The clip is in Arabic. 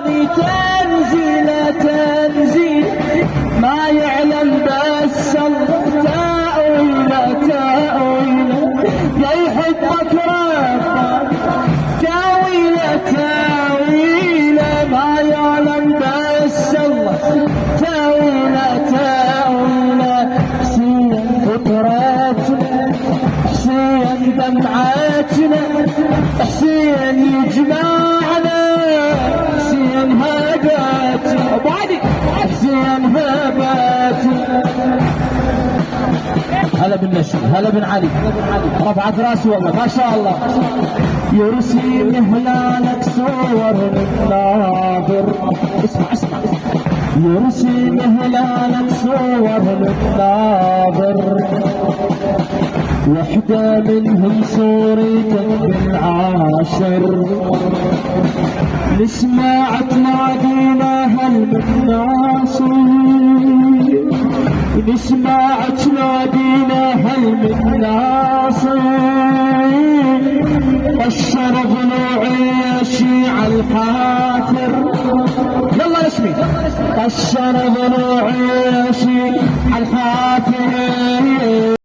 الثاني تنزيله تنزيل ما يعلم بس الله تأويله تأويله يا يحبك ربك تأويله تأويله ما يعلم بس الله تأويله تأويله حسين فطرتنا حسين دمعتنا حسين يجمعنا حسين هباتنا ابو علي حسين هباتنا هلا بالنشر هلا بن علي رفعت راسه والله ما شاء الله يرسم هلالك صور الناظر اسمع اسمع يرسم هلالك صور الناظر وحدة منهم صورتك بالعاشر نسمع تنادينا هل من ناصر نسمع تنادينا هل من ناصر بشر ضلوعي يا شيع الحافر يلا نسمي بشر ضلوعي يا شيع الحافر